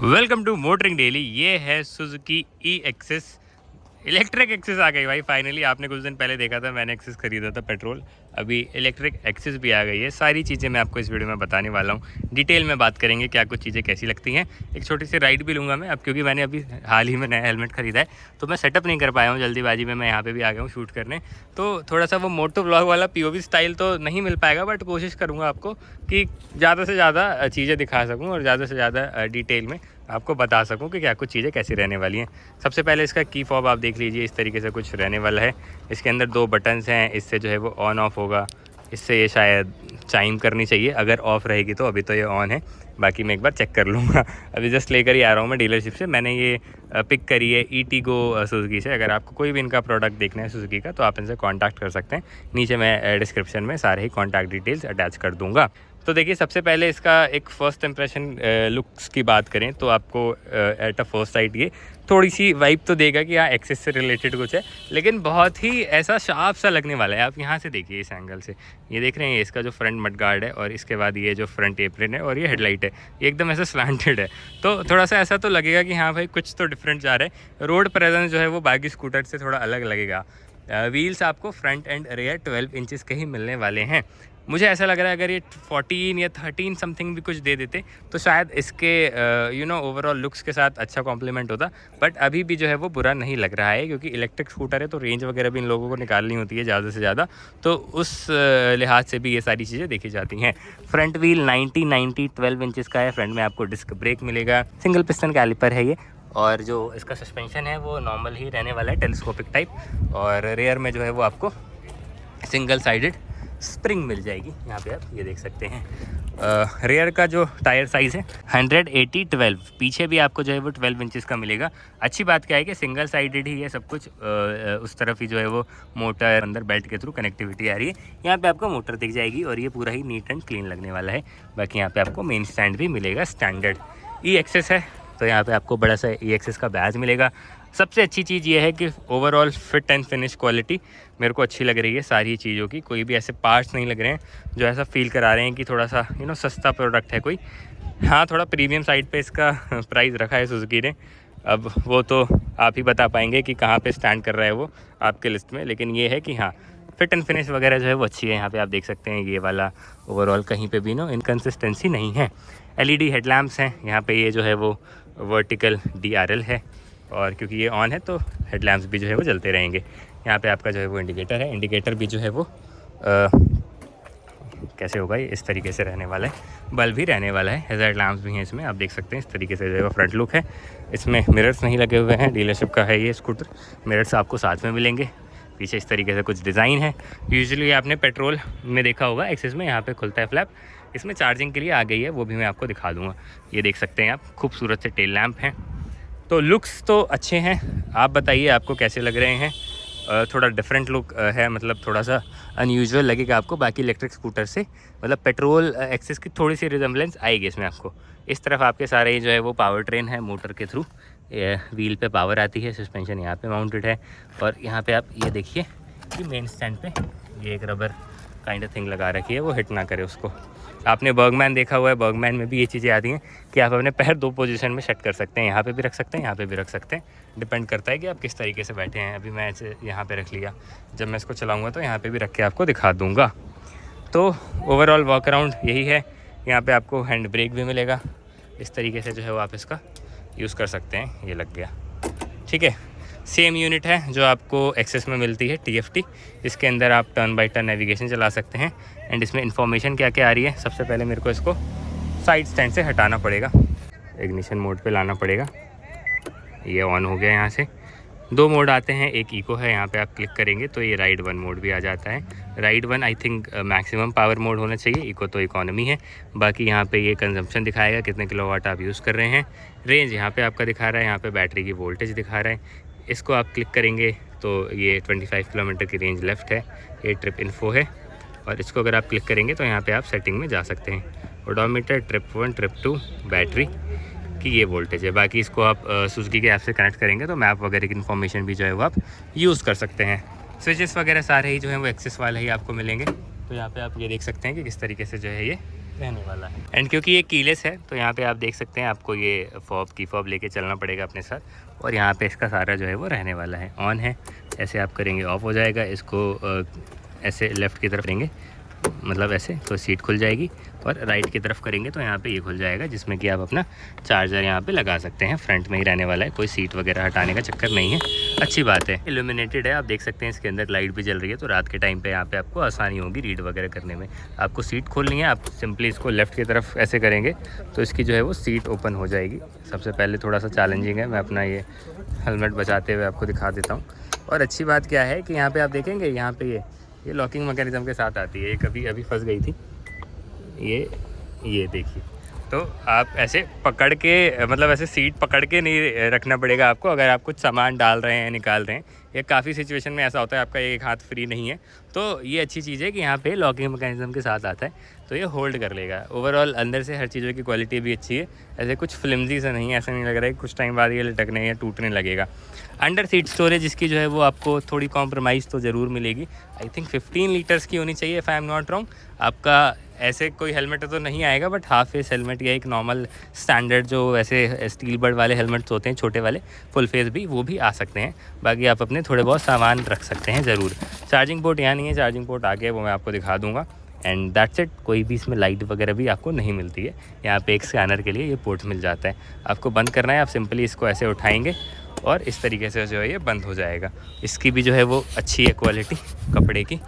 Welcome to motoring daily. ये है Suzuki ई access, electric access आ गई भाई फाइनली। आपने कुछ दिन पहले देखा था मैंने एक्सेस खरीदा था पेट्रोल, अभी इलेक्ट्रिक एक्सेस भी आ गई है। सारी चीज़ें मैं आपको इस वीडियो में बताने वाला हूँ, डिटेल में बात करेंगे क्या कुछ चीज़ें कैसी लगती हैं। एक छोटी सी राइड भी लूँगा मैं अब, क्योंकि मैंने अभी हाल ही में नया हेलमेट खरीदा है तो मैं सेटअप नहीं कर पाया हूँ जल्दीबाजी में। मैं यहाँ पे भी आ गया हूँ शूट करने, तो थोड़ा सा वो मोटो व्लॉग वाला POV स्टाइल तो नहीं मिल पाएगा, बट कोशिश करूँगा आपको कि ज़्यादा से ज़्यादा चीज़ें दिखा सकूँ और ज़्यादा से ज़्यादा डिटेल में आपको बता सकूं कि क्या कुछ चीज़ें कैसी रहने वाली हैं। सबसे पहले इसका की फॉब आप देख लीजिए, इस तरीके से कुछ रहने वाला है। इसके अंदर 2 बटन्स हैं, इससे जो है वो ऑन ऑफ होगा। इससे ये शायद चाइम करनी चाहिए, अगर ऑफ़ रहेगी तो। अभी तो ये ऑन है, बाकी मैं एक बार चेक कर लूँगा। अभी जस्ट लेकर ही आ रहा हूँ मैं डीलरशिप से। मैंने ये पिक करी है ईटिगो सुजुकी से। अगर आपको कोई भी इनका प्रोडक्ट देखना है सुजुकी का तो आप इनसे कॉन्टैक्ट कर सकते हैं। नीचे मैं डिस्क्रिप्शन में सारे ही कॉन्टैक्ट डिटेल्स अटैच कर दूँगा। तो देखिए, सबसे पहले इसका एक फ़र्स्ट इंप्रेशन लुक्स की बात करें तो आपको एट अ फर्स्ट साइट ये थोड़ी सी वाइब तो देगा कि हाँ एक्सेस से रिलेटेड कुछ है, लेकिन बहुत ही ऐसा शार्प सा लगने वाला है। आप यहाँ से देखिए, इस एंगल से ये देख रहे हैं, इसका जो फ्रंट मड गार्ड है और इसके बाद ये जो फ्रंट एप्रन है और ये हेडलाइट है, ये एकदम ऐसा स्लांटेड है। तो थोड़ा सा ऐसा तो लगेगा कि हाँ भाई कुछ तो डिफरेंट जा रहा है। रोड प्रेजेंस जो है वो बाकी स्कूटर से थोड़ा अलग लगेगा। व्हील्स आपको फ्रंट एंड रेयर 12 इंचज़ के ही मिलने वाले हैं। मुझे ऐसा लग रहा है अगर ये 14 या 13 समथिंग भी कुछ दे देते तो शायद इसके ओवरऑल लुक्स के साथ अच्छा कॉम्प्लीमेंट होता, बट अभी भी जो है वो बुरा नहीं लग रहा है, क्योंकि इलेक्ट्रिक स्कूटर है तो रेंज वगैरह भी इन लोगों को निकालनी होती है ज़्यादा से ज़्यादा, तो उस लिहाज से भी ये सारी चीज़ें देखी जाती हैं। फ्रंट व्हील 90 12 इंचज़ का है। फ्रंट में आपको डिस्क ब्रेक मिलेगा, सिंगल पिस्टन कैलिपर है ये, और जो इसका सस्पेंशन है वो नॉर्मल ही रहने वाला है, टेलीस्कोपिक टाइप। और रेयर में जो है वो आपको सिंगल साइडेड स्प्रिंग मिल जाएगी। यहाँ पे आप ये देख सकते हैं। रेयर का जो टायर साइज़ है 180/12, पीछे भी आपको जो है वो 12 इंचज़ का मिलेगा। अच्छी बात क्या है कि सिंगल साइडेड ही है सब कुछ। उस तरफ ही जो है वो मोटर अंदर बेल्ट के थ्रू कनेक्टिविटी आ रही है। यहाँ पे आपको मोटर दिख जाएगी और ये पूरा ही नीट एंड क्लीन लगने वाला है। बाकी यहाँ पे आपको मेन स्टैंड भी मिलेगा, स्टैंडर्ड ई एक्सेस है तो यहाँ पे आपको बड़ा सा ई एक्सेस का बैज मिलेगा। सबसे अच्छी चीज़ ये है कि overall fit and finish quality मेरे को अच्छी लग रही है सारी चीज़ों की। कोई भी ऐसे पार्ट्स नहीं लग रहे हैं जो ऐसा फील करा रहे हैं कि थोड़ा सा सस्ता प्रोडक्ट है कोई। हाँ, थोड़ा प्रीमियम साइड पे इसका प्राइस रखा है सुजुकी ने। अब वो तो आप ही बता पाएंगे कि कहाँ पे स्टैंड कर रहा है वो आपके लिस्ट में, लेकिन ये है कि हाँ फिट एंड फिनिश वगैरह जो है वो अच्छी है। यहाँ पे आप देख सकते हैं ये वाला ओवरऑल कहीं पे भी इनकन्सिस्टेंसी नहीं है। LED हेडलैम्प्स हैं यहाँ पे, ये जो है वो वर्टिकल DRL है, और क्योंकि ये ऑन है तो हेडलैम्प्स भी जो है वो जलते रहेंगे। यहाँ पे आपका जो है वो इंडिकेटर है, इंडिकेटर भी जो है वो कैसे होगा, ये इस तरीके से रहने वाला है। बल्ब भी रहने वाला है, हेज़ार्ड लैम्प्स भी हैं इसमें, आप देख सकते हैं। इस तरीके से जो है वो फ्रंट लुक है। इसमें मिरर्स नहीं लगे हुए हैं, डीलरशिप का है ये स्कूटर, मिरर्स आपको साथ में मिलेंगे। पीछे इस तरीके से कुछ डिज़ाइन है। यूजुअली आपने पेट्रोल में देखा होगा एक्सेस में यहाँ पे खुलता है फ्लैप, इसमें चार्जिंग के लिए आ गई है, वो भी मैं आपको दिखा दूँगा। ये देख सकते हैं आप, खूबसूरत से टेल लैम्प हैं। तो लुक्स तो अच्छे हैं, आप बताइए आपको कैसे लग रहे हैं। थोड़ा डिफरेंट लुक है, मतलब थोड़ा सा अनयूजुअल लगेगा आपको बाकी इलेक्ट्रिक स्कूटर से। मतलब पेट्रोल एक्सेस की थोड़ी सी रिजेम्बलेंस आएगी इसमें आपको। इस तरफ आपके सारे जो है वो पावर ट्रेन है, मोटर के थ्रू व्हील पे पावर आती है, सस्पेंशन यहाँ पे माउंटेड है। और यहाँ पे आप ये देखिए कि मेन स्टैंड पे ये एक रबर काइंड ऑफ थिंग लगा रखी है, वो हिट ना करे उसको। आपने बर्गमैन देखा हुआ है, बर्गमैन में भी ये चीज़ें आती हैं कि आप अपने पैर 2 पोजीशन में सेट कर सकते हैं। यहाँ पे भी रख सकते हैं, यहाँ पे भी रख सकते हैं, डिपेंड करता है कि आप किस तरीके से बैठे हैं। अभी मैं इसे यहाँ पे रख लिया, जब मैं इसको चलाऊँगा तो यहाँ पे भी रख के आपको दिखा दूँगा। तो ओवरऑल वॉक अराउंड यही है। यहाँ पे आपको हैंड ब्रेक भी मिलेगा, इस तरीके से जो है वो आप इसका यूज़ कर सकते हैं। ये लग गया, ठीक है। सेम यूनिट है जो आपको एक्सेस में मिलती है, TFT। इसके अंदर आप टर्न बाय टर्न नेविगेशन चला सकते हैं। एंड इसमें इन्फॉर्मेशन क्या क्या आ रही है, सबसे पहले मेरे को इसको साइड स्टैंड से हटाना पड़ेगा, इग्निशन मोड पे लाना पड़ेगा। ये ऑन हो गया। यहाँ से 2 मोड आते हैं, एक इको है, यहाँ पे आप क्लिक करेंगे तो ये राइड 1 मोड भी आ जाता है। Ride 1 I think maximum power mode होना चाहिए, इको तो इकोनॉमी है। बाकी यहाँ पे ये कंजम्पशन दिखाएगा, कितने किलोवाट आप यूज़ कर रहे हैं। रेंज यहाँ पे आपका दिखा रहा है, यहाँ पे बैटरी की वोल्टेज दिखा रहा है। इसको आप क्लिक करेंगे तो ये 25 किलोमीटर की रेंज लेफ़्ट है, ये ट्रिप इन्फो है। और इसको अगर आप क्लिक करेंगे तो यहाँ पे आप सेटिंग में जा सकते हैं। ओडोमीटर, ट्रिप 1, ट्रिप 2, बैटरी की ये वोल्टेज है। बाकी इसको आप सुजुकी के ऐप से कनेक्ट करेंगे तो मैप वगैरह की इन्फॉर्मेशन भी जो है वो आप यूज़ कर सकते हैं। स्विचेस वगैरह सारे ही जो है वो एक्सेस वाले ही आपको मिलेंगे। तो यहाँ पे आप ये देख सकते हैं कि किस तरीके से जो है ये रहने वाला है। एंड क्योंकि ये कीलेस है तो यहाँ पे आप देख सकते हैं आपको ये फॉब लेके चलना पड़ेगा अपने साथ, और यहाँ पे इसका सारा जो है वो रहने वाला है। ऑन है, ऐसे आप करेंगे ऑफ हो जाएगा। इसको ऐसे लेफ़्ट की तरफ करेंगे, मतलब ऐसे, तो सीट खुल जाएगी, और राइट की तरफ करेंगे तो यहाँ पे ये खुल जाएगा, जिसमें कि आप अपना चार्जर यहाँ पे लगा सकते हैं। फ्रंट में ही रहने वाला है, कोई सीट वगैरह हटाने का चक्कर नहीं है। अच्छी बात है। इल्यूमिनेटेड है, आप देख सकते हैं इसके अंदर लाइट भी जल रही है, तो रात के टाइम पे यहाँ पे आपको आसानी होगी रीड वगैरह करने में। आपको सीट खोलनी है, आप सिंपली इसको लेफ़्ट की तरफ ऐसे करेंगे तो इसकी जो है वो सीट ओपन हो जाएगी। सबसे पहले थोड़ा सा चैलेंजिंग है, मैं अपना ये हेलमेट बचाते हुए आपको दिखा देता हूँ। और अच्छी बात क्या है कि यहाँ पर आप देखेंगे, यहाँ पर ये लॉकिंग मैकेनिज़्म के साथ आती है। ये कभी अभी फंस गई थी, ये देखिए। तो आप ऐसे पकड़ के, मतलब ऐसे सीट पकड़ के नहीं रखना पड़ेगा आपको, अगर आप कुछ सामान डाल रहे हैं, निकाल रहे हैं, या काफ़ी सिचुएशन में ऐसा होता है आपका एक हाथ फ्री नहीं है, तो ये अच्छी चीज़ है कि यहाँ पे लॉकिंग मैकेनिज़्म के साथ आता है, तो ये होल्ड कर लेगा। ओवरऑल अंदर से हर चीज़ों की क्वालिटी भी अच्छी है, ऐसे कुछ फ्लिमजी से नहीं है, ऐसा नहीं लग रहा है कुछ टाइम बाद ये लटकने या टूटने लगेगा। अंडर सीट स्टोरेज इसकी जो है वो आपको थोड़ी कॉम्प्रोमाइज़ तो ज़रूर मिलेगी। आई थिंक 15 लीटर्स की होनी चाहिए, if I am not wrong. आपका ऐसे कोई हेलमेट तो नहीं आएगा, बट हाफ फेस हेलमेट या एक नॉर्मल स्टैंडर्ड जो ऐसे स्टील बर्ड वाले हेलमेट्स होते हैं छोटे वाले, फुल फेस भी, वो भी आ सकते हैं। बाकी आप अपने थोड़े बहुत सामान रख सकते हैं ज़रूर। चार्जिंग पोर्ट यहाँ नहीं है, चार्जिंग पोर्ट आगे है, वो मैं आपको दिखा दूँगा। And that's it. कोई भी इसमें लाइट वगैरह भी आपको नहीं मिलती है। यहाँ पे एक स्कैनर के लिए ये पोर्ट मिल जाता है। आपको बंद करना है, आप सिंपली इसको ऐसे उठाएंगे और इस तरीके से जो है ये बंद हो जाएगा। इसकी भी जो है वो अच्छी है क्वालिटी कपड़े की।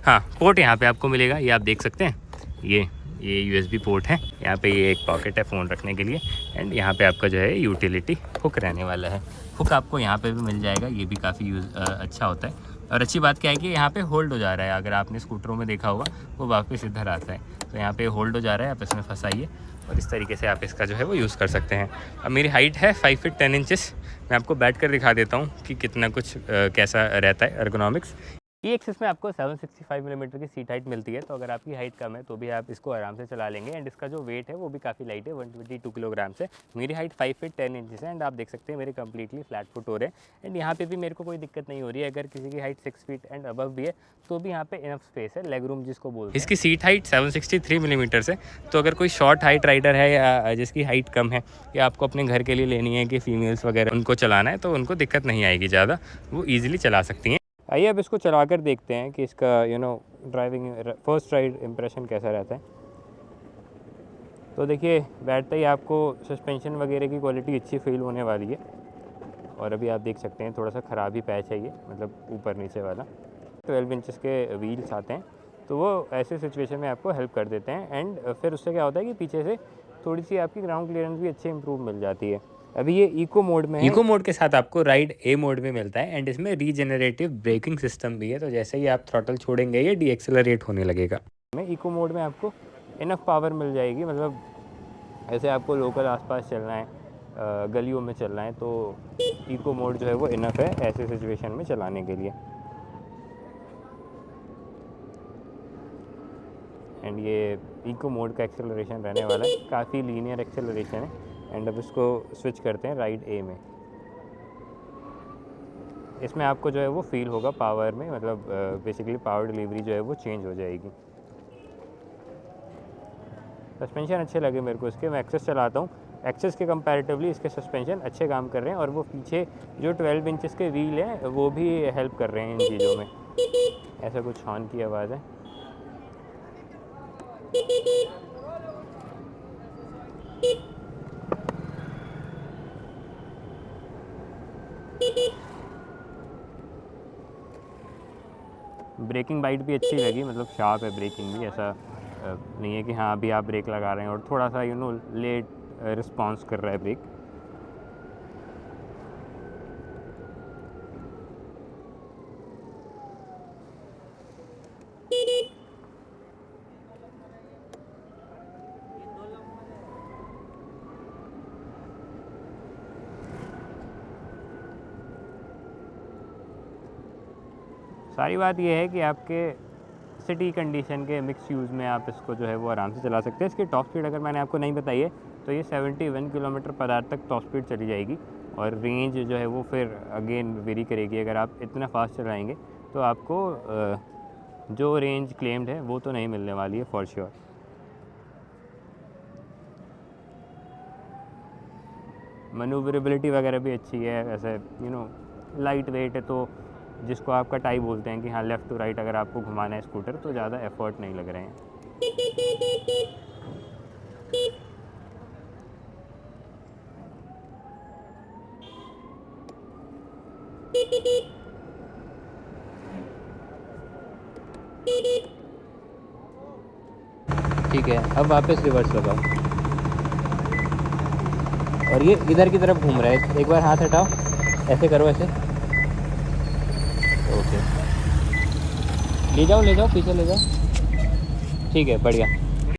हाँ, पोर्ट यहाँ पे आपको मिलेगा, ये आप देख सकते हैं, ये USB पोर्ट है। यहाँ पे ये एक पॉकेट है फ़ोन रखने के लिए, एंड यहाँ पे आपका जो है यूटिलिटी हुक रहने वाला है। हुक आपको यहाँ पे भी मिल जाएगा, ये भी काफ़ी अच्छा होता है। और अच्छी बात क्या है कि यहाँ पे होल्ड हो जा रहा है, अगर आपने स्कूटरों में देखा होगा वो वापस इधर आता है, तो यहाँ पे होल्ड हो जा रहा है, आप इसमें फंसाइए और इस तरीके से आप इसका जो है वो यूज़ कर सकते हैं। अब मेरी हाइट है 5 फीट 10 इंचेस। मैं आपको बैठ कर दिखा देता हूँ कि कितना कुछ कैसा रहता है एर्गोनॉमिक्स। एक्सिस में आपको 765 मिलीमीटर की सीट हाइट मिलती है, तो अगर आपकी हाइट कम है तो भी आप इसको आराम से चला लेंगे। एंड इसका जो वेट है वो भी काफ़ी लाइट है, 122 किलोग्राम से। मेरी हाइट 5 फीट 10 इंचेस है, एंड आप देख सकते हैं मेरे कंप्लीटली फ्लैट फुट हो रहे हैं। एंड यहाँ पे भी मेरे को कोई दिक्कत नहीं हो रही है। अगर किसी की हाइट 6 फीट एंड अबव भी है तो भी यहाँ पे इनफ स्पेस है, लेग रूम जिसको बोलते हैं। इसकी सीट हाइट 763 मिलीमीटर है, तो अगर कोई शॉर्ट हाइट राइडर है या जिसकी हाइट कम है, या आपको अपने घर के लिए लेनी है कि फीमेल्स वगैरह उनको चलाना है, तो उनको दिक्कत नहीं आएगी ज़्यादा, वो ईजिली चला सकती हैं। आइए अब इसको चला कर देखते हैं कि इसका ड्राइविंग फर्स्ट राइड इम्प्रेशन कैसा रहता है। तो देखिए, बैठते ही आपको सस्पेंशन वगैरह की क्वालिटी अच्छी फील होने वाली है। और अभी आप देख सकते हैं थोड़ा सा ख़राब ही पैच है ये, मतलब ऊपर नीचे वाला। 12 इंचेस के व्हील्स आते हैं, तो वो ऐसे सिचुएशन में आपको हेल्प कर देते हैं। एंड फिर उससे क्या होता है कि पीछे से थोड़ी सी आपकी ग्राउंड क्लियरेंस भी अच्छी इंप्रूव मिल जाती है। अभी ये इको मोड में है। इको मोड के साथ आपको राइड ए मोड में मिलता है, एंड इसमें रीजेनरेटिव ब्रेकिंग सिस्टम भी है, तो जैसे ही आप थ्रॉटल छोड़ेंगे ये डीएक्सेलरेट होने लगेगा। इको मोड में आपको इनफ पावर मिल जाएगी, मतलब ऐसे आपको लोकल आसपास चलना है, गलियों में चलना है, तो इको मोड जो है वो इनफ है ऐसे सिचुएशन में चलाने के लिए। एंड ये इको मोड का एक्सेलरेशन रहने वाला है, काफ़ी लीनियर एक्सेलरेशन है। एंड अब इसको स्विच करते हैं राइड ए में। इसमें आपको जो है वो फील होगा पावर में, मतलब बेसिकली पावर डिलीवरी जो है वो चेंज हो जाएगी। सस्पेंशन अच्छे लगे मेरे को इसके। मैं एक्सेस चलाता हूँ, एक्सेस के कंपैरेटिवली इसके सस्पेंशन अच्छे काम कर रहे हैं, और वो पीछे जो 12 इंचेस के व्हील हैं वो भी हेल्प कर रहे हैं इन चीज़ों में। ऐसा कुछ हॉर्न की आवाज़ है। ब्रेकिंग बाइट भी अच्छी लगी, मतलब शार्प है ब्रेकिंग भी, ऐसा नहीं है कि हाँ अभी आप ब्रेक लगा रहे हैं और थोड़ा सा लेट रिस्पॉन्स कर रहा है ब्रेक। सारी बात यह है कि आपके सिटी कंडीशन के मिक्स यूज़ में आप इसको जो है वो आराम से चला सकते हैं। इसकी टॉप स्पीड अगर मैंने आपको नहीं बताई है तो ये 71 किलोमीटर पर आवर तक टॉप स्पीड चली जाएगी, और रेंज जो है वो फिर अगेन वेरी करेगी। अगर आप इतना फास्ट चलाएंगे तो आपको जो रेंज क्लेम्ड है वो तो नहीं मिलने वाली है फॉर श्योर। मैन्यूवरेबिलिटी वगैरह भी अच्छी है, ऐसे लाइट वेट है, तो जिसको आप कटाई बोलते हैं कि हाँ लेफ़्ट टू राइट अगर आपको घुमाना है स्कूटर तो ज़्यादा एफर्ट नहीं लग रहे हैं। ठीक है, अब वापस रिवर्स लगाओ और ये इधर की तरफ घूम रहा है। एक बार हाथ हटाओ, ऐसे करो, ऐसे। ओके, ले जाओ पीछे ले जाओ। ठीक है, बढ़िया।